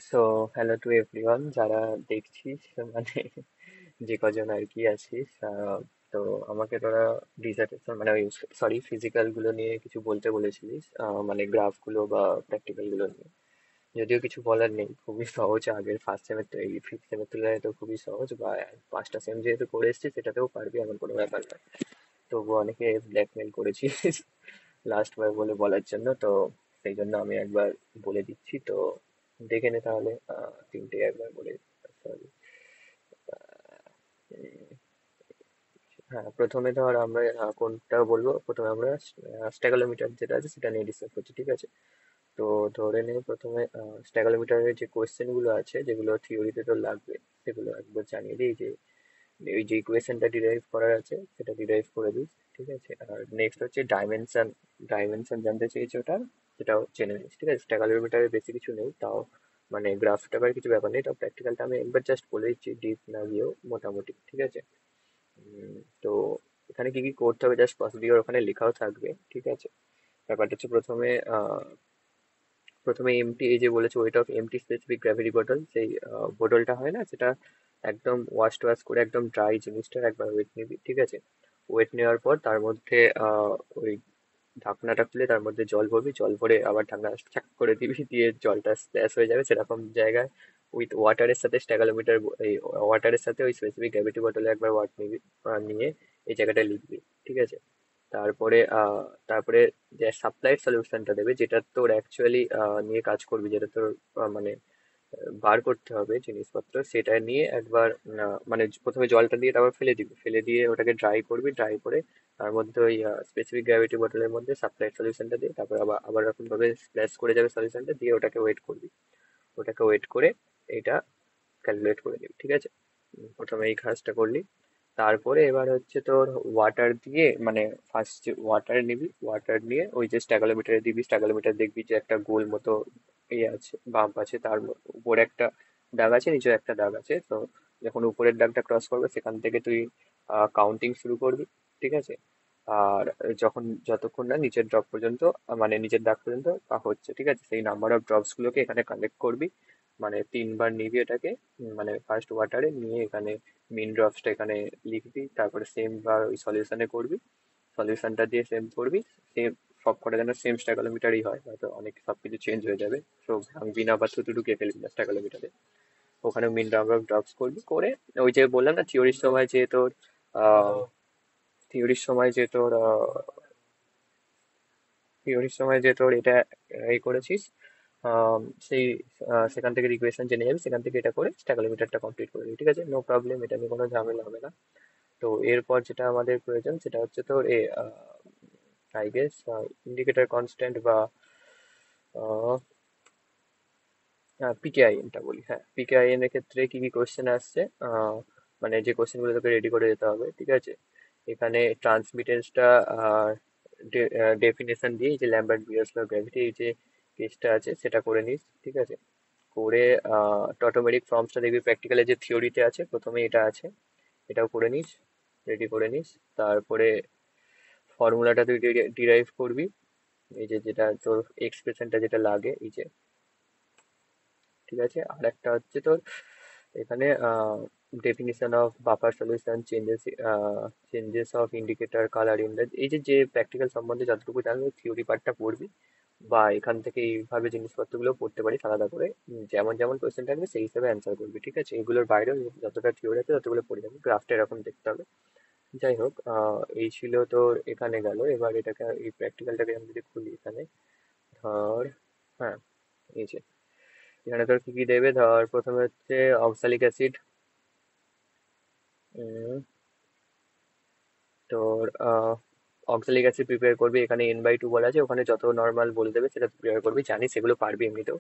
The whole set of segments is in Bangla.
সো হ্যালো টু এভরিওয়ান যারা দেখছিস, মানে যে কজন আর কি আছিস। তো আমাকে তোরা ডিজার্টেশন মানে ওই সরি ফিজিক্যাল গুলো নিয়ে কিছু বলতে বলেছিলিস, মানে গ্রাফ গুলো বা প্র্যাকটিক্যাল গুলো নিয়ে। যদিও কিছু বলার নেই, খুবই সহজ। আগের ফার্স্ট সেমের তো এই ফিফথ সেমের তুলনায় তো খুবই সহজ, বা 5টা সেম যেহেতু করে এসেছিস সেটাতেও পারবি, এমন কোনো ব্যাপার না। তবুও অনেকে ব্ল্যাকমেল করেছিস লাস্ট বার বলে বলার জন্য, তো সেই জন্য আমি একবার বলে দিচ্ছি। তো দেখে নে তাহলে, তিনটে একবার বলে। সরি। হ্যাঁ, প্রথমে ধর আমরা কোনটা বলবো, প্রথমে আমরা স্ট্যাগোমিটার যেটা আছে সেটা নিয়ে ডিসকাস করছি, ঠিক আছে? তো ধরে নে প্রথমে স্ট্যাগোমিটারের যে কোয়েশ্চেন গুলো আছে যেগুলো থিওরিতে তো লাগবে, সেগুলো একবার জানিয়ে দিই যে ওই যে ইকুয়েশনটা ডিরাইভ করার আছে সেটা ডিরাইভ করে দিস, ঠিক আছে? আর নেক্সট হচ্ছে ডাইমেনশন। ডাইমেনশন জানতে চেয়েছে ওটা, সেটাও জেনে নিস, ঠিক আছে? স্ট্যাগোমিটারে বেশি কিছু নেই, তাও মানে গ্রাফ টাকার কিছু ব্যাপার নেই, তাও প্র্যাকটিক্যালটা আমি একবার জাস্ট বলে দিচ্ছি, ডিপ না গিয়েও মোটামুটি, ঠিক আছে? তো এখানে কি কি করতে হবে জাস্ট প্রসিডিওর ওখানে লেখাও থাকবে, ঠিক আছে? ব্যাপারটা হচ্ছে প্রথমে এমটি, এই যে বলেছে weight of empty specific gravity bottle, সেই বোতলটা হয় না, সেটা একদম ওয়াশ করে একদম ড্রাই জিনিসটার একবার ওয়েট নিবি, ঠিক আছে? ওয়েট নেওয়ার পর তার মধ্যে ওই ঢাকনাটা খুলে তার মধ্যে জল ভরবি, জল ভরে আবার ঢাকনা ছাক করে দিবি, দিয়ে জলটা স্প্ল্যাশ হয়ে যাবে সেরকম জায়গায় উইথ ওয়াটারের সাথে স্ট্যাগালোমিটার, এই ওয়াটারের সাথে ওই স্পেসিফিক গ্র্যাভিটি বটলে একবার ওয়াট নিবি, নিয়ে এই জায়গাটা লিখবি, ঠিক আছে? তারপরে তারপরে যে সাপ্লাইড সলিউশনটা দেবে, যেটা তোর অ্যাকচুয়ালি নিয়ে কাজ করবি, যেটা তোর মানে বার করতে হবে জিনিসপত্র, সেটা নিয়ে একবার মানে প্রথমে জলটা দিয়ে তারপর ফেলে দিবি, ফেলে দিয়ে ওটাকে ড্রাই করবি, ড্রাই করে তার মধ্যে ওই স্পেসিফিক গ্র্যাভিটি বটলের মধ্যে সাপ্লাইড সলিউশনটা দিয়ে তারপর আবার আবার এরকম ভাবে স্প্ল্যাশ করে যাবে সলিউশনটা দিয়ে, ওটাকে ওয়েট করবি। ওটাকে ওয়েট করে এটা ক্যালকুলেট করে নিবি, ঠিক আছে? প্রথমে এই কাজটা করলি। তারপরে এবার হচ্ছে তোর ওয়াটার দিয়ে, মানে ফার্স্ট যে ওয়াটার নিবি, ওয়াটার নিয়ে ওই যে স্ট্যাগোমিটারে দিবি, স্ট্যাগোমিটার দেখবি যে একটা গোল মতো ইয়ে আছে, বাম্প আছে, তার উপরে একটা দাগ আছে, নিচে একটা দাগ আছে। তো যখন উপরের দাগটা ক্রস করবে সেখান থেকে তুই কাউন্টিং শুরু করবি, ঠিক আছে? আর যতক্ষণ না নিচের ড্রপ পর্যন্ত, মানে নিচের দাগ পর্যন্ত হচ্ছে, ঠিক আছে? সেই নাম্বার অফ ড্রপস গুলোকে এখানে কালেক্ট করবি, মানে 3বার নিবি এটাকে। মানে ফার্স্ট ওয়াটারে নিয়ে এখানে মেন ড্রপসটা এখানে লিখবি, তারপরে সেম বার ওই সলিউশনে করবি, সলিউশনটা দিয়ে সেম করবি। সেম সব কটা যেন সেম স্ট্যাগোমিটারই হয়, হয়তো অনেক সবকিছু চেঞ্জ হয়ে যাবে। তো ভাঙবি না বা থুতু ঢুকিয়ে ফেলবি না স্ট্যাগোমিটারে। ওখানে মেন নাম্বার অফ ড্রপস করবি করে, ওই যে বললাম না থিওরির সময় যে তোর থিওরির সময় যে তোর থিওরির সময় যে তোর এটা এই করেছিস, আম, সেই সেখান থেকে রিকোয়েশন জেনে যাবি, সেখান থেকে এটা করে স্ট্যাগোমিটারটা কমপ্লিট করে দিবি, ঠিক আছে? নো প্রবলেম, এটা নিয়ে কোনো ঝামেলা হবে না। তো এরপর যেটা আমাদের প্রয়োজন সেটা হচ্ছে তোর আই গেস ইন্ডিকেটর কনস্ট্যান্ট বা পিকেআইএনটা বলি। হ্যাঁ, পিকেআইএন এর ক্ষেত্রে কি কি কোশ্চেন আসছে, মানে যে কোশ্চেন গুলো তোকে রেডি করে যেতে হবে, ঠিক আছে? এখানে ট্রান্সমিটেন্সটা ডেফিনেশন দিয়ে এই যে ল্যাম্বার্ট বিয়ার্স ল গ্র্যাভিটি, এই যে কেসটা আছে সেটা করে নিস, ঠিক আছে? করে টটোমেরিক ফর্মসটা দেখবি প্র্যাকটিক্যালে যে থিওরিতে আছে, প্রথমে এটা আছে, এটাও করে নিস, রেডি করে নিস। তারপরে ফর্মুলাটা তুই ডিরাইভ করবি, এই যে যেটা তোর এক্সপ্রেশনটা যেটা লাগে, এই যে, ঠিক আছে? আর একটা হচ্ছে তোর এখানে definition of buffer solution, changes of indicator colour in the, এই যে যে প্র্যাকটিক্যাল সম্বন্ধে যতটুকু জানবি থিওরি পার্টটা পড়বি, বা এখান থেকে এইভাবে জিনিসপত্রগুলো পড়তে পারিস আলাদা করে। যেমন যেমন কোয়েশ্চেন থাকবে সেই হিসাবে অ্যান্সার করবি, ঠিক আছে? এগুলোর বাইরেও যতটা থিওরি আছে ততগুলো পড়ে যাবি, গ্রাফটা এরকম দেখতে হবে। যাই হোক, এই ছিল তোর, এখানে গেল। এবার এটাকে এই প্র্যাকটিক্যালটাকে আমি যদি খুলি এখানে, ধর, হ্যাঁ, এই যে এখানে তোর কি কি দেবে, ধর প্রথমে হচ্ছে অক্সালিক অ্যাসিড। তোর অক্সালিক অ্যাসিড প্রিপেয়ার করবি, এখানে N/2 বলা আছে, ওখানে যত নর্মাল বলে দেবে সেটা প্রিপেয়ার করবি, জানিস সেগুলো পারবি এমনিতেও।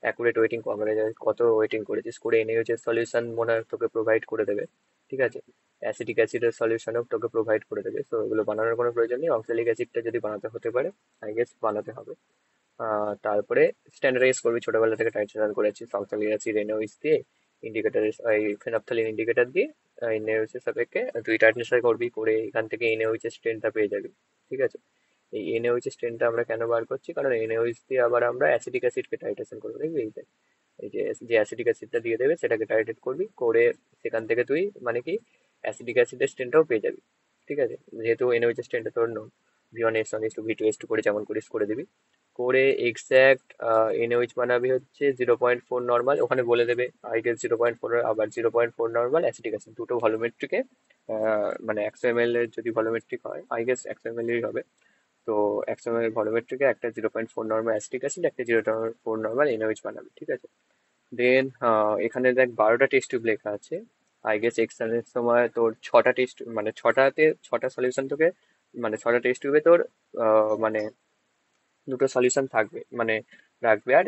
অ্যাকুরেট ওয়েটিং কভারেজ কত ওয়েটিং করেছিস করে NaOH সলিউশন মনে হয় তোকে প্রোভাইড করে দেবে, ঠিক আছে? অ্যাসিটিক অ্যাসিডের সলিউশনও তোকে প্রোভাইড করে দেবে, তো এগুলো বানানোর কোনো প্রয়োজন নেই। অক্সালিক অ্যাসিডটা যদি বানাতে হতে পারে, আই গেস বানাতে হবে। তারপরে স্ট্যান্ডার্ডাইজ করবি, ছোটবেলা থেকে টাইট্রেশন করেছি অক্সালিক অ্যাসিড NaOH দিয়ে, ইন্ডিকেটর এই ফেনপথলিন ইন্ডিকেটর দিয়ে NaOH এর সাপেক্ষে তুই টাইট্রেশন করবি, করে এখান থেকে NaOH এর স্ট্রেনটা পেয়ে যাবি, ঠিক আছে? এই NaOH এর স্ট্রেনটা আমরা কেন বার করছি, কারণ NaOH দিয়ে আবার আমরা অ্যাসিটিক অ্যাসিডকে টাইট্রেশন করবো, দেখবি এই দেখ। এই যে যে অ্যাসিটিক অ্যাসিডটা দিয়ে দেবে সেটাকে টাইট্রেট করবি, করে সেখান থেকে তুই মানে কি অ্যাসিটিক অ্যাসিডের স্ট্রেনটাও পেয়ে যাবি। ঠিক আছে, যেহেতু এনওএইচ স্ট্রেনটা তোর V1S1 V2 S2 করে যেমন করিস করে দিবি। করে এক্স্যাক্ট এনওএইচ বানাবি হচ্ছে 0.4 নর্মাল, ওখানে বলে দেবে আই গেস 0.4, আবার 0.4 নর্মাল অ্যাসিটিক অ্যাসিড, দুটো ভলিউমেট্রিকে মানে 100 ml এর যদি ভলিউমেট্রিক হয় আই গেস 100 ml এরই হবে। তো 100 ml ভলিউমেট্রিকে একটা 0.4 নর্মাল অ্যাসিটিক অ্যাসিড, একটা 0.4 নর্মাল এনওএইচ বানাবি। ঠিক আছে, দেন এখানে দেখ 12টা টেস্ট টিউব লেখা আছে। আই গেস এক্সামের সময় তোর 6টা টেস্ট মানে 6টা সলিউশন তোকে মানে 6টা টেস্ট টিউবে তোর মানে দুটো সলিউশন থাকবে মানে রাখবে। আর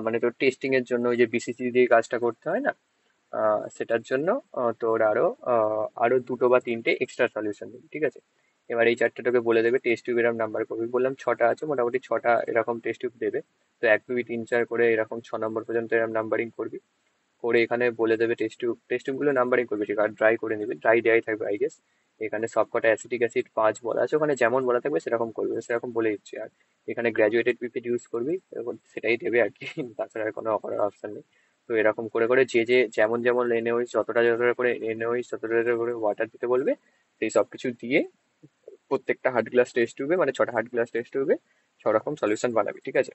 মানে তোর টেস্টিং এর জন্য ওই যে বিসিসি দিয়ে কাজটা করতে হয় না, সেটার জন্য তোর আরো দুটো বা তিনটে এক্সট্রা সলিউশন দিবি। ঠিক আছে, এবার এই চারটে তোকে বলে দেবে টেস্ট টিউব এরকম নাম্বার করবি, বললাম 6টা আছে, মোটামুটি 6টা এরকম টেস্ট টিউব দেবে। তো 1 2 3 4 করে এরকম 6 নম্বর পর্যন্ত এরকম নাম্বারিং করবি। করে এখানে বলে দেবে টেস্ট টিউব গুলো নাম্বারিং করবি, ঠিক আছে, ড্রাই করে নিবি, ড্রাই দেয়াই থাকবে আই গেস। এখানে সবকটা অ্যাসিটিক অ্যাসিড 5 বলা আছে, ওখানে যেমন বলা থাকবে সেরকম করবি, সেরকম বলে দিচ্ছি। আর এখানে গ্র্যাজুয়েটেড পিপিট ইউজ করবি, এরকম সেটাই দেবে আর কি তাছাড়া আর কোনো করার অপশন নেই। তো এরকম করে করে যে যে যেমন যেমন এনওএইচ যতটা যতটা করে এনওএইচ ততটা যতটা করে ওয়াটার দিতে বলবে, সেই সব কিছু দিয়ে প্রত্যেকটা হার্ড গ্লাস টেস্ট টিউবে মানে 6টা হার্ড গ্লাস টেস্ট টিউবে 6 রকম সলিউশন বানাবি। ঠিক আছে,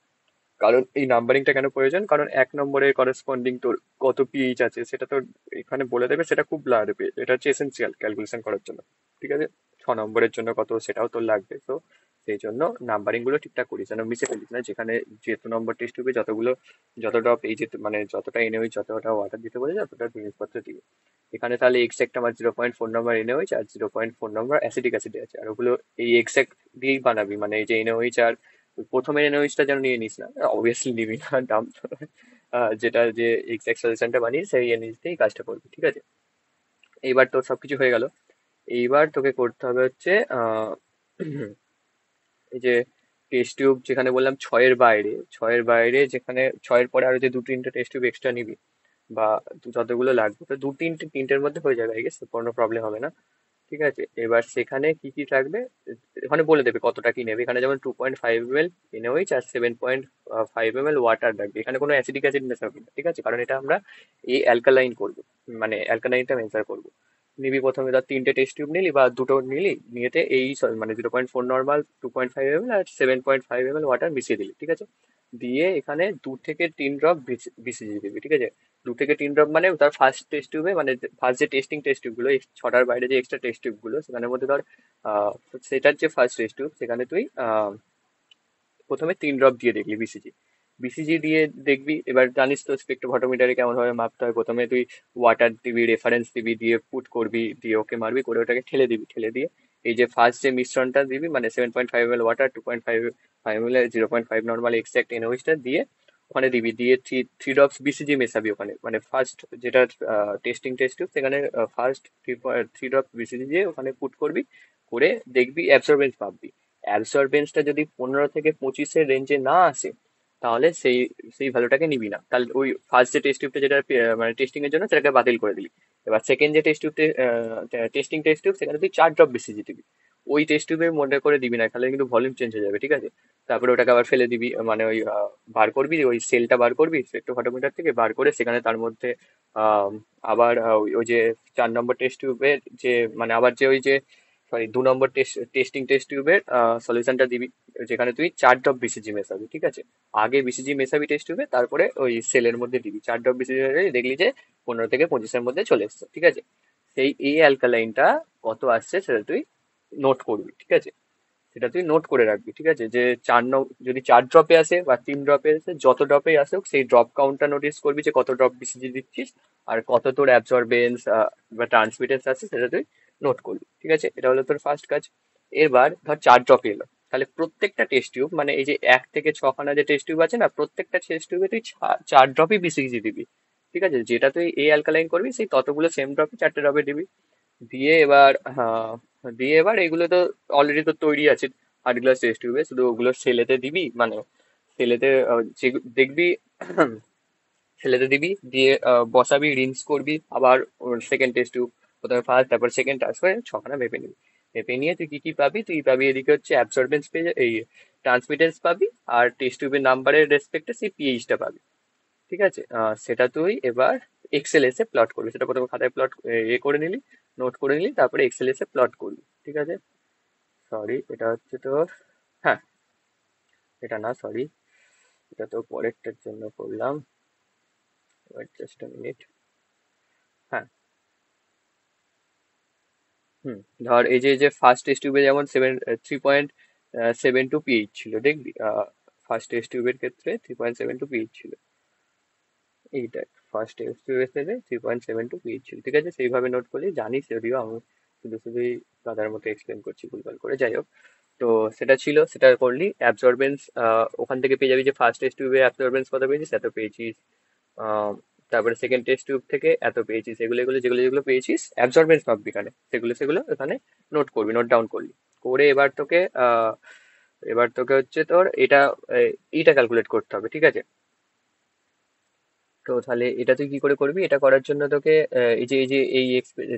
কারণ এই নাম্বারিংটা কেন প্রয়োজন, কারণ 1 নম্বরের করেসপন্ডিং তোর কত পিএইচ আছে সেটা তোর এখানে বলে দেবে, সেটা খুব লাগবে, এটা হচ্ছে এসেন্সিয়াল ক্যালকুলেশন করার জন্য। ঠিক আছে, 6 নম্বরের জন্য কত সেটাও তোর লাগবে। তো সেই জন্য নাম্বারিং গুলো ঠিকঠাক করিস, যেন মিশে ফেলিস না, যেখানে যেহেতু নম্বর টেস্ট হবে যতগুলো যতটা পেজ মানে যতটা এনে যতটা ওয়াটার দিতে বলে যতটা জিনিসপত্র দিবে। এখানে তাহলে এক্সাক্ট আমার 0.4 নম্বর এনওএইচ আর 0.4 নম্বর অ্যাসিটিক অ্যাসিড আছে, আর ওগুলো এই এক্সাক্ট দিয়েই বানাবি, মানে এই যে এনওএইচ আর প্রথমের এনওএইচটা যেন নিয়ে নিস না, অবভিয়াসলি নিবি না দাম যেটা যে এক্সাক্ট সলিউশনটা বানিয়ে সেই এনওএইচ দিয়েই কাজটা করবি। ঠিক আছে, এইবার তোর সবকিছু হয়ে গেল। এইবার তোকে করতে হবে হচ্ছে এই যে টেস্ট টিউব যেখানে বললাম 6-এর বাইরে যেখানে 6-এর পরে আরো যে 2 3টে টেস্ট টিউব এক্সট্রা নিবি বা যতগুলো লাগবে, তো 2 3টে 3টের মধ্যে হয়ে যাবে আই গেস, কোনো প্রবলেম হবে না। ঠিক আছে, এবার সেখানে কি কি থাকবে ওখানে বলে দেবে কতটা কি নেবে, এখানে যেমন 2.5 ml এনওএইচ আর 7.5 ml ওয়াটার লাগবে, এখানে কোনো অ্যাসিডিক অ্যাসিড মেশাবি না। ঠিক আছে, কারণ এটা আমরা এই অ্যালকালাইন করবো, মানে অ্যালকালাইনটা মেজার করবো। নিবি প্রথমে ধর 3টে টেস্ট টিউব নিলি বা দুটো নিলি, নিয়েতে এই মানে 0.4 নর্মাল 2.5 ml আর 7.5 ml ওয়াটার মিশিয়ে দিলি। ঠিক আছে, দিয়ে এখানে 2 থেকে 3 ড্রপ বিসিজি দিবি। ঠিক আছে, 2 থেকে 3 ড্রপ মানে তার ফার্স্ট টেস্ট টিউবে মানে ফার্স্ট যে টেস্টিং টেস্ট টিউব গুলো এই 6টার বাইরে যে এক্সট্রা টেস্ট টিউব গুলো সেখানের মধ্যে ধর সেটার যে ফার্স্ট টেস্ট টিউব সেখানে তুই প্রথমে 3 ড্রপ দিয়ে দেখলি বিসিজি। বিসিজি দিয়ে দেখবি, এবার জানিস তো স্পেকট্রোফটোমিটারে কেমন ভাবে মাপতে হয়, প্রথমে তুই ওয়াটার দিবি, রেফারেন্স দিবি, দিয়ে পুট করবি, দিয়ে ওকে মারবি, করে ওটাকে ঠেলে দিবি, ঠেলে দিয়ে এই যে ফার্স্ট যে মিশ্রণটা দিবি মানে 7.5 ml water 2.5 ml 0.5 normal exact এনওইচটা দিয়ে ওখানে দিবি, দিয়ে থ্রি থ্রি ড্রপস বিসিজি মেশাবি ওখানে, মানে ফার্স্ট যেটা টেস্টিং টেস্ট টিউব সেখানে ফার্স্ট 3 ড্রপ বিসিজি দিয়ে ওখানে পুট করবি, করে দেখবি অ্যাবসর্বেন্স মাপবি। অ্যাবসর্বেন্সটা যদি 15 থেকে 25-এর রেঞ্জে না আসে তাহলে সেই সেই ভ্যালুটাকে নিবি না, তাহলে ওই ফার্স্ট যে টেস্ট টিউবটা যেটা মানে টেস্টিং এর জন্য সেটাকে বাতিল করে দিলি। এবার সেকেন্ড যে টেস্টিং টেস্ট টিউব সেখানে তুই 4 ড্রপ বিসিজি দিবি, ওই টেস্ট টিউবের মধ্যে করে দিবি না, তাহলে কিন্তু ভলিউম চেঞ্জ হয়ে যাবে। ঠিক আছে, তারপরে ওটাকে আবার ফেলে দিবি, মানে ওই বার করবি, ওই সেলটা বার করবি স্পেকট্রোফটোমিটার থেকে বার করে সেখানে তার মধ্যে আহ, আবার ওই যে 4 নম্বর টেস্ট টিউবের যে মানে আবার যে ওই যে সরি 2 নম্বর টেস্টিং টেস্ট টিউবের সলিউশনটা দিবি, যেখানে তুই 4 ড্রপ বিসিজি মেশাবি। ঠিক আছে, আগে বিসিজি মেশাবি টেস্ট টিউবে, তারপরে ওই সেলের মধ্যে দিবি 4 ড্রপ বিসিজি, দেখলি যে 15 থেকে 25-এর মধ্যে চলে এসছে। ঠিক আছে, সেই এই অ্যালকালাইনটা কত আসছে সেটা তুই নোট করবি। ঠিক আছে, সেটা তুই নোট করে রাখবি। ঠিক আছে, যে যদি 4 ড্রপে আসে বা 3 ড্রপে আসে, যত ড্রপে আসুক সেই ড্রপ কাউন্টটা নোটিস করবি যে কত ড্রপ বিসিজি দিচ্ছিস, আর কত তোর অ্যাবসর্বেন্স বা ট্রান্সমিটেন্স আছে সেটা তুই নোট করবি। ঠিক আছে, এটা হলো তোর ফার্স্ট কাজ। এবার ধর 4 ড্রপ এলো, তাহলে প্রত্যেকটা টেস্ট টিউব মানে এই যে 1 থেকে 6খানা যে টেস্ট টিউব আছে না, প্রত্যেকটা টেস্ট টিউবে তুই 4 ড্রপই বিসিজি দিবি। ঠিক আছে, যেটা তুই এই অ্যালকালাইন করবি সেই ততগুলো সেম ড্রপে 4টে ড্রপে দিবি। দিয়ে এবার দিয়ে এবার এগুলো তো অলরেডি তো তৈরি আছে হার্ড গ্লাস টেস্ট টিউবে, শুধু ওগুলো সেলেতে দিবি, মানে সেলেতে যে দেখবি সেলেতে দিবি, দিয়ে বসাবি, রিন্স করবি, আবার সেকেন্ড টেস্ট টিউব প্রথমে ফার্স্ট তারপর সেকেন্ড ট্রান্সফার করে 6খানা মেপে নিবি। মেপে নিয়ে তুই কি কি পাবি, তুই পাবি এদিকে হচ্ছে অ্যাবসর্বেন্স পেয়ে এই ট্রান্সমিটেন্স পাবি, আর টেস্ট টিউবের নাম্বারের রেসপেক্টে সেই পিএইচটা পাবি। ঠিক আছে, সেটা তুই এবার এক্সেল এসে প্লট করবি। সেটা প্রথমে খাতায় প্লট করে নিলি, নোট করে নিলি, তারপরে এক্সেল এসে প্লট করবি। ঠিক আছে, সরি এটা হচ্ছে তোর, হ্যাঁ এটা না, সরি এটা তো পরেরটার জন্য করলাম। Just minute. হ্যাঁ, হুম, ধর এই যে ফার্স্ট টেস্ট টিউবে যেমন 3.72 পিএইচ ছিল, দেখবি ফার্স্ট টেস্ট টিউবের ক্ষেত্রে 3.72 পিএইচ ছিল। এইটা ফার্স্ট টেস্ট টিউবের ক্ষেত্রে 3.72 পিএইচ ছিল। ঠিক আছে, সেইভাবে নোট করলি, জানিস যদিও, আমি শুধু শুধুই গাধার মতো এক্সপ্লেন করছি ভুলভাল করে, যাই হোক। তো সেটা ছিল, সেটা করলি। অ্যাবজর্বেন্স ওখান থেকে পেয়ে যাবি যে ফার্স্ট টেস্ট টিউবে অ্যাবজর্বেন্স কত পেয়েছিস, এত পেয়েছিস। তারপরে সেকেন্ড টেস্ট টিউব থেকে এত পেয়েছিস, এগুলো এগুলো যেগুলো যেগুলো পেয়েছিস অ্যাবজর্বেন্স ভাববি এখানে, সেগুলো সেগুলো এখানে নোট করবি, নোট ডাউন করলি। করে এবার তোকে হচ্ছে তোর এইটা ক্যালকুলেট করতে হবে। ঠিক আছে, তো তাহলে এটা তুই কি করে করবি? এটা করার জন্য তোকে এই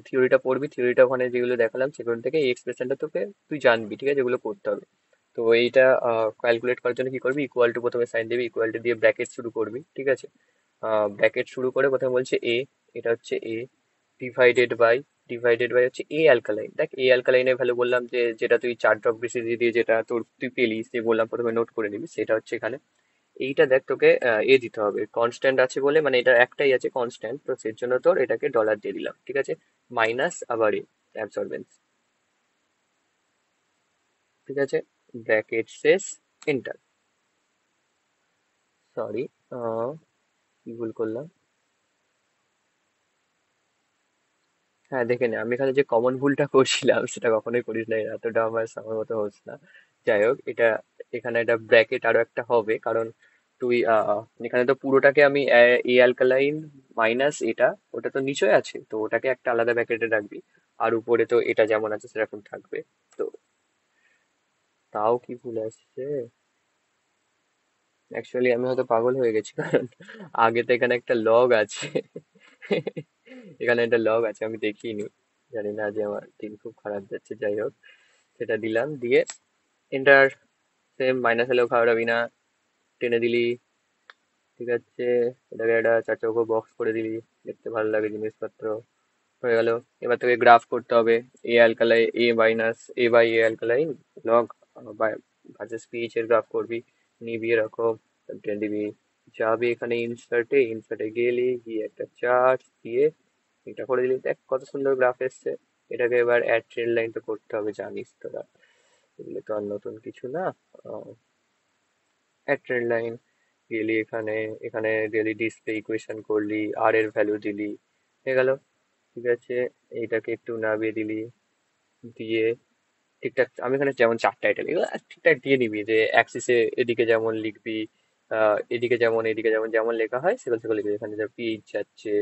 থিওরিটা পড়বি, থিওরিটা ওখানে যেগুলো দেখালাম সেগুলো থেকে এই এক্সপ্রেশনটা তোকে তুই জানবি। ঠিক আছে, এগুলো করতে হবে। তো এইটা ক্যালকুলেট করার জন্য কি করবি, ইকুয়াল টু প্রথমে সাইন দিবি, ইকুয়াল টু দিয়ে ব্র্যাকেট শুরু করবি। ঠিক আছে, ব্র্যাকেট শুরু করে প্রথমে বলছে এ, এটা হচ্ছে এ, ডিভাইডেড বাই, হচ্ছে এ অ্যালকালাইন। দেখ এ অ্যালকালাইনের ভ্যালু বললাম যে যেটা তুই 4 ড্রপ বেশি দিয়ে যেটা তোর তুই পেলি, যে বললাম প্রথমে নোট করে নিবি, সেটা হচ্ছে এখানে। এইটা দেখ তোকে এ দিতে হবে, কনস্ট্যান্ট আছে বলে, মানে এটা একটাই আছে কনস্ট্যান্ট, তো সেই জন্য তোর এটাকে ডলার দিয়ে দিলাম। ঠিক আছে, মাইনাস আবার এ অ্যাবসর্বেন্স। ঠিক আছে, ব্র্যাকেট শেষ, এন্টার। সরি, কি ভুল করলাম। হ্যাঁ দেখে নে, আমি এখানে যে কমন ভুলটা করছিলাম সেটা কখনোই করিস না, এতটা আমার সময় মতো হচ্ছে না। যাই হোক, এখানে একটা ব্র্যাকেট আরো একটা হবে, কারণ তুই এখানে তো পুরোটাকে আমি এ অ্যালকালাইন মাইনাস এটা, ওটা তো নিচে আছে, তো ওটাকে একটা আলাদা ব্র্যাকেটে রাখবি। আর উপরে তো এটা যেমন আছে সেরকম থাকবে। তো তাও কি ভুল আসছে, অ্যাকচুয়ালি আমি হয়তো পাগল হয়ে গেছি, কারণ আগে তো এখানে একটা লগ আছে। এখানে একটা লগ আছে, আমি দেখিনি। জানি না, যে আমার দিন খুব খারাপ যাচ্ছে, যাই হোক। সেটা দিলাম, দিয়ে এন্টার। সেম মাইনাস হলেও খাওয়াবি না, টেনে দিলি। ঠিক আছে, এটাকে একটা চার চৌকো বক্স করে দিলি, দেখতে ভালো লাগে জিনিসপত্র। হয়ে গেল। এবার তোকে গ্রাফ করতে হবে, এ অ্যালকালাইন লগ ভার্সেস পিএইচ এর গ্রাফ করবি। নিবি এরকম, টেনে দিবি, যাবি এখানে ইনসার্টে গেলি, গিয়ে একটা চার্ট দিয়ে এটা করে দিলি, দেখ কত সুন্দর গ্রাফ এসছে। এটাকে এবার অ্যাড ট্রেন লাইন তো করতে হবে, জানিস তোরা, এগুলো তো আর নতুন কিছু না। অ্যাড ট্রেন লাইন গেলি, এখানে এখানে গেলি, ডিসপ্লে ইকুয়েশন করলি, আর এর ভ্যালু দিলি, হয়ে গেল। ঠিক আছে, এইটাকে একটু নামিয়ে দিলি, দিয়ে ঠিকঠাক, আমি এখানে যেমন চারটা আইটেম এগুলো ঠিকঠাক দিয়ে নিবি, যে অ্যাক্সিসে এদিকে যেমন লিখবি, এদিকে যেমন যেমন লেখা হয় সেগুলো সেগুলো লিখবি। এখানে যা পিএইচ যাচ্ছে,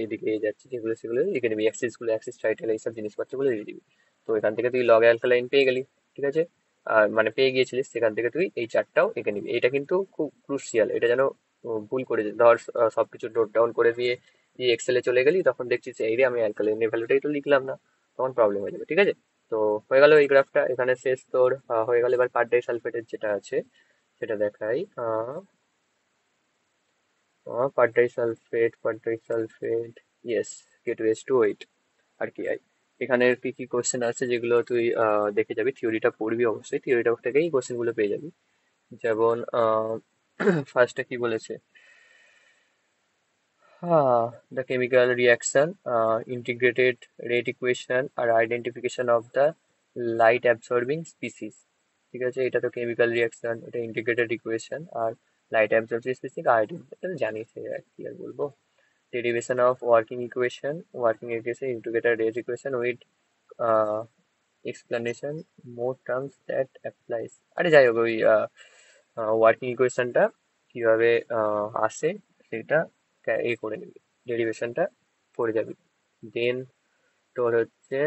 এদিকে এ যাচ্ছে, যেগুলো সেগুলো লিখে নিবি, অ্যাক্সিস টাইটেল এইসব জিনিসপত্রগুলো লিখে দিবি। তো এখান থেকে তুই লগ অ্যালকালাইন পেয়ে গেলি। ঠিক আছে, আর মানে পেয়ে গিয়েছিলিস, সেখান থেকে তুই এই চারটাও এঁকে নিবি। এটা কিন্তু খুব ক্রুশিয়াল, এটা যেন ভুল করে ধর সবকিছু নোট ডাউন করে দিয়ে দিয়ে এক্সেলে চলে গেলি, তখন দেখছিস এই রে আমি অ্যালকালাইনের ভ্যালুটাই তো লিখলাম না, তখন প্রবলেম হয়ে যাবে। ঠিক আছে, তো হয়ে গেল এই গ্রাফটা, এখানে শেষ তোর। হয়ে গেল, এবার পার ডাই সালফেটের যেটা আছে সেটা দেখাই। পার ডাই সালফেট, ইয়েস, K2S2O8। আর কি আই, এখানের কি কি কোশ্চেন আছে যেগুলো তুই দেখে যাবি, থিওরিটা পড়বি অবশ্যই, থিওরিটা থেকেই কোশ্চেন গুলো পেয়ে যাবি। যেমন ফার্স্টে কি বলেছে, the chemical reaction, integrated rate equation R identification of the light absorbing species। ঠিক আছে, এটা তো কেমিক্যাল রিয়াকশন, এটা ইন্টিগ্রেটেড ইকুয়েশন, আর লাইট অ্যাবজর্বিং স্পিসিস এটা তো জানিস, আর কি আর বলবো। Derivation of working equation integrated rate equation with explanation more terms that applies. আরে যাই হোক, ওই ওয়ার্কিং ইকুয়েশনটা কিভাবে আসে সেটা করে নিবি, ডেরিভেশনটা করে যাবি। দেন তোর হচ্ছে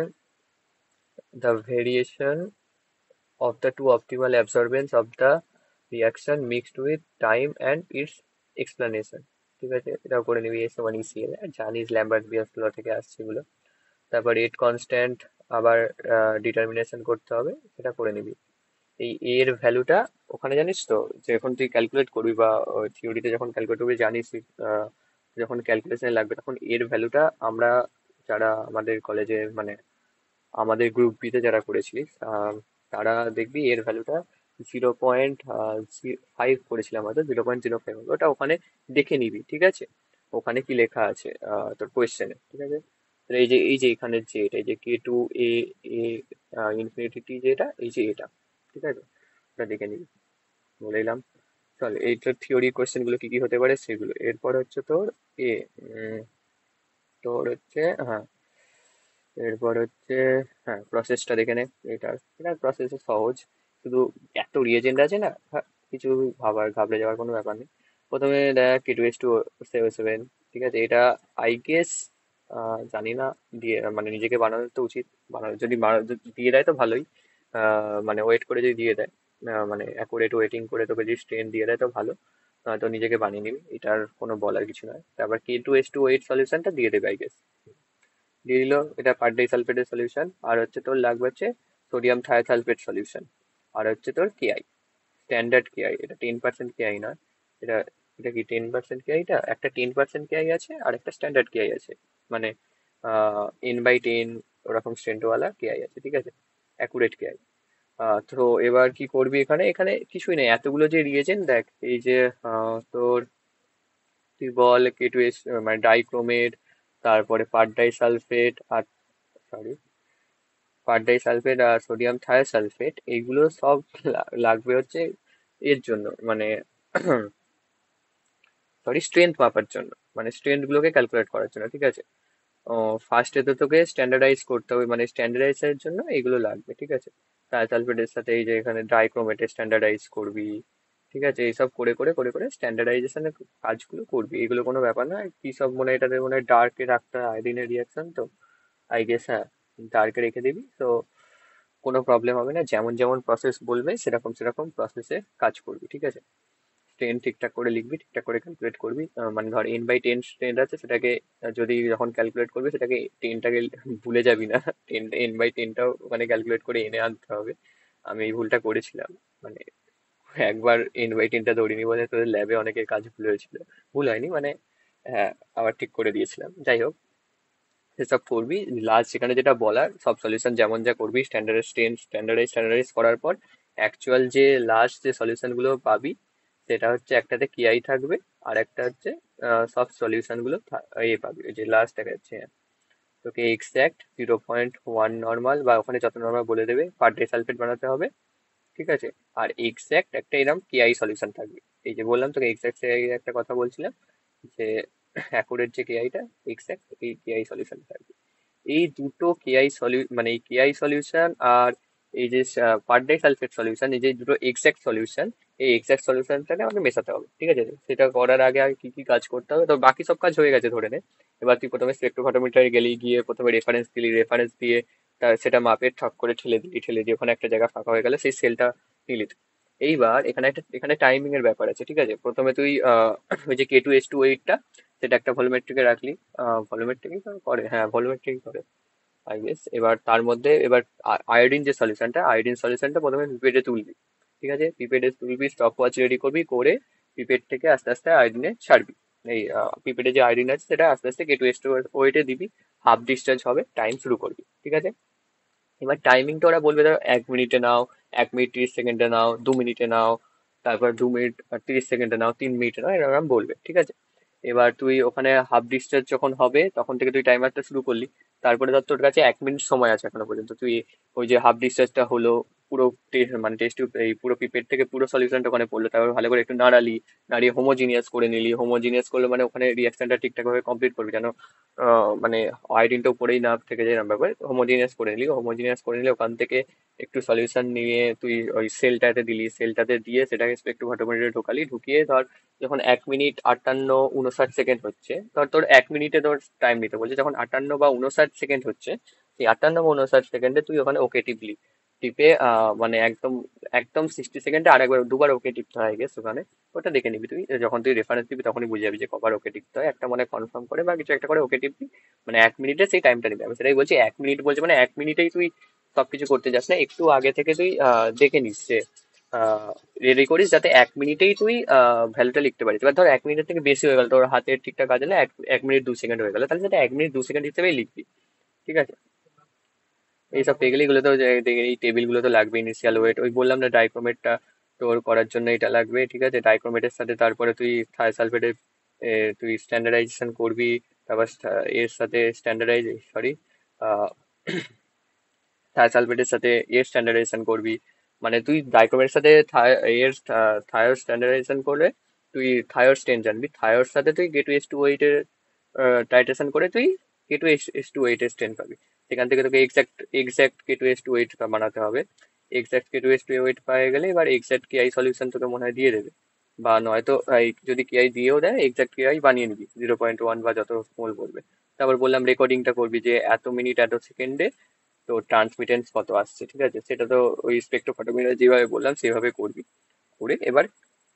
the variation of the two optimal absorbance of the reaction mixed with time and its explanation। ঠিক আছে, এটাও করে নিবি, S1 ECL, আর জানিস ল্যাম্বার্ট বিয়াস ল থেকে আসছে এগুলো। তারপর রেট কনস্ট্যান্ট আবার ডিটারমিনেশন করতে হবে, সেটা করে নিবি। এই এ এর ভ্যালুটা ওখানে জানিস তো, যে এখন তুই ক্যালকুলেট করবি বা থিওরিতে যখন ক্যালকুলেট করবি জানিস যখন ক্যালকুলেশনে লাগবে তখন এর ভ্যালুটা আমরা যারা আমাদের কলেজে মানে আমাদের গ্রুপ বিতে যারা করেছিলিস তারা দেখবি এর ভ্যালুটা 0.5 করেছিলাম, হয়তো 0.05 ওটা ওখানে দেখে নিবি, ঠিক আছে? ওখানে কি লেখা আছে তোর কোয়েশ্চেনে, ঠিক আছে? তো এই যে এখানে যে এটা এই যে K2 এ এ ইনফিনিটি যেটা এই যে এটা, ঠিক আছে? ওটা দেখে নিবি, বলে দিলাম। চল এইটার থিওরি কোয়েশ্চেন গুলো কি কি হতে পারে সেগুলো। এরপর হচ্ছে তোর এ উম, তোর হচ্ছে হ্যাঁ, এরপর হচ্ছে হ্যাঁ প্রসেসটা দেখে নে। এটা প্রসেস সহজ, শুধু এত রিয়েজেন্ট আছে না, কিছু ঘাবড়ে যাওয়ার কোনো ব্যাপার নেই। প্রথমে দেখ K2S2 7 ঠিক আছে? এটা আই গেস জানি না, দিয়ে মানে নিজেকে বানানো তো উচিত। যদি দিয়ে দেয় তো ভালোই, মানে ওয়েট করে যদি দিয়ে দেয়, মানে অ্যাকুরেট ওয়েটিং করে তোকে যদি স্ট্রেন দিয়ে দেয় তো ভালো, তো নিজেকে বানিয়ে নিবি, এটার কোনো বলার কিছু নয়। তারপর K2S2 8 সলিউশনটা দিয়ে দেবে আই গেস, দিয়ে দিল। এটা পার ডাইসালফেটের সলিউশন। আর হচ্ছে তোর লাগবে হচ্ছে সোডিয়াম থায়াসালফেট সলিউশন। আর হচ্ছে তোর কেআই, স্ট্যান্ডার্ড কেআই, এটা 10% কেআই নয়। এটা এটা কি 10% কেআইটা, একটা 10% কেআই আছে আর একটা স্ট্যান্ডার্ড কেআই আছে, মানে N/10 ওরকম স্ট্রেন্থওয়ালা কেআই আছে, ঠিক আছে? Accurate KI. তো এবার কি করবি, এখানে এখানে কিছুই নেই, এতগুলো যে রিয়েজেন্ট দেখ, এই যে তোর তুই বল K2S মানে ডাইক্রোমেট, তারপরে পার ডাইসালফেট আর সরি পার ডাইসালফেট আর সোডিয়াম থায়াসালফেট, এইগুলো সব লাগবে হচ্ছে এর জন্য, মানে সরি স্ট্রেংথ মাপার জন্য, মানে স্ট্রেংথ গুলোকে ক্যালকুলেট করার জন্য, ঠিক আছে? ফার্স্টে তো তোকে স্ট্যান্ডার্ডাইজ করতে হবে, মানে স্ট্যান্ডার্ডাইজের জন্য এগুলো লাগবে, ঠিক আছে? থায়াসালফেটের সাথে এই যে এখানে ডাইক্রোমেটে স্ট্যান্ডার্ডাইজ করবি, ঠিক আছে? এইসব করে করে করে করে স্ট্যান্ডার্ডাইজেশনের কাজগুলো করবি, এগুলো কোনো ব্যাপার না। কি সব মনে হয়, এটাতে মনে হয় ডার্কে রাখতে হয় আয়োডিনের রিয়াকশন, তো আই গেস হ্যাঁ, ডার্কে রেখে দিবি তো কোনো প্রবলেম হবে না। যেমন যেমন প্রসেস বলবে সেরকম সেরকম প্রসেসে কাজ করবি, ঠিক আছে? ট্রেন ঠিকঠাক করে লিখবি, ঠিকঠাক করে ক্যালকুলেট করবি। মানে ধর N/10 ট্রেন আছে, সেটাকে যদি যখন ক্যালকুলেট করবি সেটাকে টেনটাকে ভুলে যাবি না, N/10টাও ওখানে ক্যালকুলেট করে এনে আনতে হবে। আমি এই ভুলটা করেছিলাম, মানে একবার N/10টা ধরিনি বলে তোদের ল্যাবে অনেকের কাজ ভুল হয়েছিল। ভুল হয়নি মানে, হ্যাঁ, আবার ঠিক করে দিয়েছিলাম। যাই হোক, সেসব করবি। লাস্ট সেখানে যেটা বলার সব সলিউশন যেমন যা করবি স্ট্যান্ডার্ডাইজ করার পর অ্যাকচুয়াল যে লাস্ট যে সলিউশন গুলো পাবি, সেটা হচ্ছে একটাতে কেআই থাকবে আর একটা হচ্ছে সব সলিউশন গুলো পাবি, ওই যে লাস্ট দেখাচ্ছে। তোকে এক্স্যাক্ট 0.1 নর্মাল বা ওখানে যত নর্মাল বলে দেবে পার ডে সালফেট বানাতে হবে, ঠিক আছে? আর এক্স্যাক্ট একটা এরকম কেআই সলিউশন থাকবে। এই যে বললাম তোকে এক্স্যাক্ট একটা কথা বলছিলাম, যে অ্যাকুরেট যে কেআইটা এক্স্যাক্ট এই কেআই সলিউশন থাকবে। এই দুটো কেআই মানে এই কেআই সলিউশন আর এই যে পার ডাই সালফেট সলিউশন, এই যে দুটো এক্সাক্ট সলিউশন, এই এক্সাক্ট সলিউশনটাকে আমাকে মেশাতে হবে, ঠিক আছে? সেটা করার আগে আর কি কি কাজ করতে হবে, তো বাকি সব কাজ হয়ে গেছে ধরে নে। এবার তুই প্রথমে স্পেকট্রোফটোমিটারে গেলি, গিয়ে প্রথমে রেফারেন্স দিলি, রেফারেন্স দিয়ে তার সেটা মাপে ঠক করে ঠেলে দিয়ে ওখানে একটা জায়গা ফাঁকা হয়ে গেলে সেই সেলটা নিলি তুই। এইবার এখানে টাইমিং এর ব্যাপার আছে, ঠিক আছে? প্রথমে তুই ওই যে K2S2 8টা, সেটা একটা ভলিউমেট্রিকে রাখলি। ভলিউমেট্রিকই করে, হ্যাঁ ভলিউমেট্রিক করে আই গেস। এবার তার মধ্যে এবার আয়োডিন সলিউশনটা প্রথমে পিপেটে তুলবি, ঠিক আছে? পিপেটে তুলবি, স্টপ ওয়াচ রেডি করবি, করে পিপেট থেকে আস্তে আস্তে আয়োডিনে ছাড়বি। এই পিপেটে যে আয়োডিন আছে সেটা আস্তে আস্তে K2S2 8-এ দিবি, হাফ ডিসচার্জ হবে, টাইম শুরু করবি, ঠিক আছে? এবার টাইমিংটা ওরা বলবে ধরো 1 মিনিটে নাও, 1 মিনিট 30 সেকেন্ডে নাও, 2 মিনিটে নাও, তারপর 2 মিনিট 30 সেকেন্ডে নাও, 3 মিনিটে নাও, এরকম বলবে, ঠিক আছে? এবার তুই ওখানে হাফ ডিসচার্জ যখন হবে তখন থেকে তুই টাইমারটা শুরু করলি। তারপরে ধর তোর কাছে 1 মিনিট সময় আছে এখনো পর্যন্ত, তুই ওই যে হাফ ডিসচার্জটা হলো, পুরো মানে টেস্ট এই পুরো পিপেট থেকে পুরো সলিউশনটা ওখানে পড়লো, তারপর ভালো করে একটু নাড়ালি, নাড়িয়ে হোমোজিনিয়াস করে নিলি। হোমোজিনিয়াস করলে মানে ওখানে রিয়াকশনটা ঠিকঠাক ভাবে কমপ্লিট করবি, যেন মানে আয়োডিনটা উপরেই না থেকে যায়, এরকম ব্যাপার। হোমোজিনিয়াস করে নিলি, ওখান থেকে একটু সলিউশন নিয়ে তুই ওই সেলটাতে দিলি, সেলটাতে দিয়ে সেটাকে একটু ঘটোমেটরে ঢোকালি, ঢুকিয়ে ধর যখন 1 মিনিট 58 59 সেকেন্ড হচ্ছে, ধর তোর 1 মিনিটে তোর টাইম নিতে বলছে, যখন 58 বা 59 সেকেন্ড হচ্ছে, সেই 58 বা 59 সেকেন্ডে তুই ওখানে ওকে টিপলি। টিপে মানে একদম একদম 60 সেকেন্ডে আরেকবার দুবার ওকে টিপতে হয় গেস ওখানে। ওটা দেখে নিবি তুই, যখন তুই রেফারেন্স দিবি তখনই বুঝে যাবি যে কবার ওকে টিপতে হয়, একটা মানে কনফার্ম করে বা কিছু একটা করে ওকে টিপবি। মানে 1 মিনিটে সেই টাইমটা নিবি, আমি সেটাই বলছি 1 মিনিট বলছি, মানে 1 মিনিটেই তুই সবকিছু করতে যাস না, একটু আগে থেকে তুই দেখে নিস যে রেডি করিস, যাতে 1 মিনিটেই তুই ভ্যালুটা লিখতে পারিস। এবার ধর 1 মিনিটের থেকে বেশি হয়ে গেল, তোর হাতের ঠিকঠাক কাজ হলে 1 মিনিট 2 সেকেন্ড হয়ে গেল, তাহলে সেটা 1 মিনিট 2 সেকেন্ড হিসেবেই লিখবি। ঠিক আছে? এইসব পেয়ে গেলে এগুলো তো এই টেবিল গুলো তো লাগবে, ইনিশিয়াল ওয়েট, ওই বললাম না ডাইক্রোমেটটা তোর করার জন্য এটা লাগবে। ঠিক আছে? ডাইক্রোমেটের সাথে তারপরে তুই থায়োসালফেটের তুই স্ট্যান্ডার্ডাইজেশন করবি। তারপর এর সাথে সরি থায়োসালফেটের সাথে এর স্ট্যান্ডার্ডাইজেশন করবি। মানে তুই ডাইক্রোমেটের সাথে এর থায়োর স্ট্যান্ডার্ডাইজেশন করলে তুই থায়োর স্ট্রেন জানবি, থায়োর সাথে তুই গেট টু এস টু এইটের টাইট্রেশন করে তুই কে টু এস টু এইটের স্ট্রেন পাবি। সেখান থেকে তোকে এক্সাক্ট কে টু এস টু এইট বানাতে হবে। এক্সাক্ট কে টু এস টু এইট পেয়ে গেলে এবার এক্সাক্ট কেআই সলিউশন তোকে মনে হয় দিয়ে দেবে, বা নয়তো যদি কেআই দিয়েও দেয় এক্সাক্ট কেআই বানিয়ে নিবি 0.1 বা যত স্মল পড়বে। তারপর বললাম রেকর্ডিংটা করবি, যে এত মিনিট এত সেকেন্ডে তো ট্রান্সমিটেন্স কত আসছে। ঠিক আছে? সেটা তো ওই স্পেকট্রোফটোমিটার যেভাবে বললাম সেভাবে করবি। করে এবার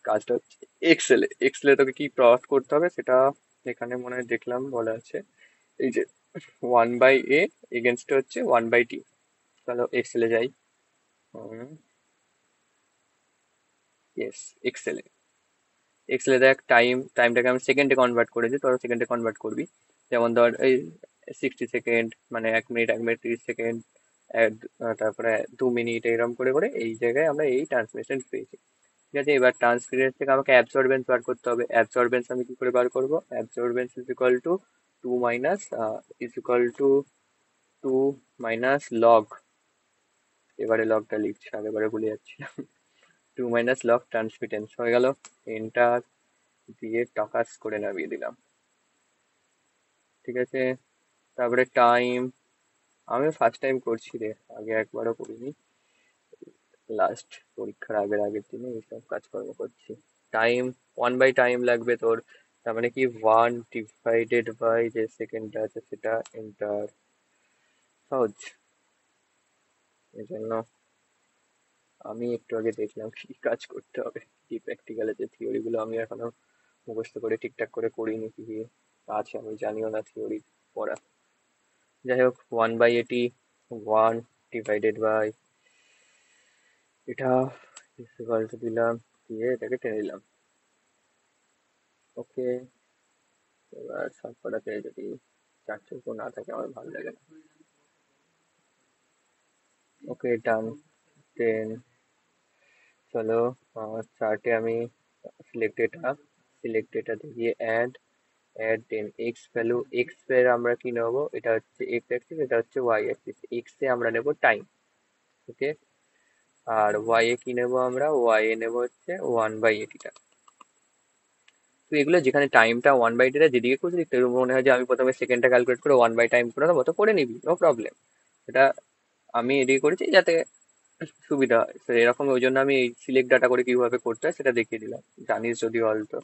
কাজটা হচ্ছে এক্সেলে তোকে কি প্লট করতে হবে সেটা এখানে মনে হয় দেখলাম বলা আছে। এই যে 1/a এগেনস্ট হচ্ছে 1/t। চলো এক্সেলে যাই। ইয়েস, এক্সেলে এক্সেলে দেখ টাইমটাকে আমি সেকেন্ডে কনভার্ট করেছি, তোরা সেকেন্ডে কনভার্ট করবি। যেমন ধর এই 60 সেকেন্ড, মানে 1 মিনিট 1 মিনিট 30 সেকেন্ড, তারপরে 2 মিনিট, এরকম করে করে এই জায়গায় আমরা এই ট্রান্সমিশন পেয়েছি। ঠিক আছে? এবার ট্রান্সফারেন্স থেকে আমাকে অ্যাবসর্বেন্স বার করতে হবে। অ্যাবসর্বেন্স আমি কি করে বার করবো? Absorbance is equal to two minus is equal to two minus log, এবারে লগটা লিখছি, আগেবারে ভুলে যাচ্ছি। 2 - log ট্রান্সমিটেন্স হয়ে গেল। এন্টার দিয়ে টাকাস করে নামিয়ে দিলাম। ঠিক আছে? তারপরে টাইম, আমি ফার্স্ট টাইম করছি রে, আগে একবারও করিনি, লাস্ট পরীক্ষার আগের দিনে এইসব কাজকর্ম করছি। টাইম, 1/টাইম লাগবে তোর, তার মানে কি 1 ডিভাইডেড বাই যে সেকেন্ডটা আছে সেটা, এন্টার। সহজ। এই জন্য আমি একটু আগে দেখলাম কি কাজ করতে হবে, কি প্র্যাকটিক্যালে যে থিওরি গুলো আমি এখনো মুখস্থ করে ঠিকঠাক করে করিনি, কি কি আছে আমি জানিও না থিওরি পড়া। যাই হোক, 1/80, 1 ডিভাইডেড বাই এটা ইকুয়াল টু দিলাম, দিয়ে এটাকে টেনে দিলাম। ওকে, এবার সব কটাতে যদি 4 চৌকো না থাকে আমার ভালো লাগে না। ওকে, ডান। দেন চলো, চার্টে আমি সিলেক্ট ডেটাতে গিয়ে অ্যাড দেন এক্স ভ্যালু, এক্স এর আমরা কি নেবো, এটা হচ্ছে এক্স অ্যাক্সিস, এটা হচ্ছে ওয়াই অ্যাক্সিস। এক্স এ আমরা নেবো time. Okay, R Y A কি নেবো, আমরা ওয়াই এ নেবো হচ্ছে 1/80টা। তো এগুলো যেখানে টাইমটা 1/80টা যেদিকে খুশি লিখতে হবে, মনে হয় যে আমি প্রথমে সেকেন্ডটা ক্যালকুলেট করে 1/টাইম করে নেবো, তো করে নিবি, নো প্রবলেম। এটা আমি এদিকে করেছি যাতে সুবিধা হয়, তো এরকম ওই জন্য আমি এই সিলেক্ট ডাটা করে কিভাবে করতে হয় সেটা দেখিয়ে দিলাম। জানিস যদি অল, তো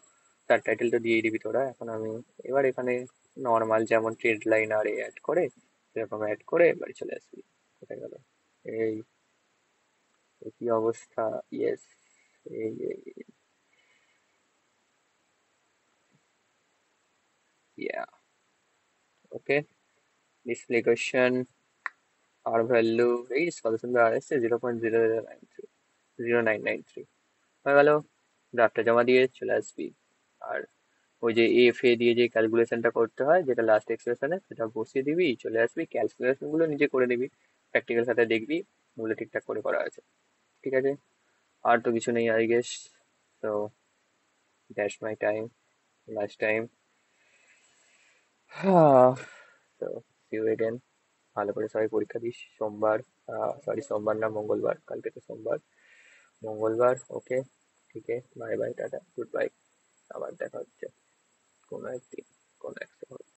তার টাইটেল তো দিয়েই দিবি তোরা। এখন আমি এবার এখানে নর্মাল যেমন ট্রেড লাইন আর এ অ্যাড করে সেরকম অ্যাড করে বাড়ি চলে আসবি। কোথায় গেল এই, এ কি অবস্থা? ইয়েস, এই ইয়া, ওকে। ডিসপ্লে কোয়েশ্চেন, আর ভ্যালু এই কত সুন্দর আর এসছে, 0.0093 হয়ে গেল। ড্রাফটটা জমা দিয়ে চলে আসবি। আর ওই যে এফ এ দিয়ে যে ক্যালকুলেশনটা করতে হয় যেটা লাস্ট এক্সপ্রেশনে, সেটা বসিয়ে দিবি, চলে আসবি, ক্যালকুলেশন গুলো নিজে করে নিবি, প্র্যাকটিক্যাল সাথে দেখবি ওগুলো ঠিকঠাক করে করা আছে। ঠিক আছে? আর তো কিছু নেই আই গেস। তো that's my time, last time. তো সি ইউ এগেন। ভালো করে সবাই পরীক্ষা দিস সোমবার, সরি সোমবার না, মঙ্গলবার, কালকে তো সোমবার, মঙ্গলবার। ওকে, ঠিক আছে, bye bye, tata, good bye.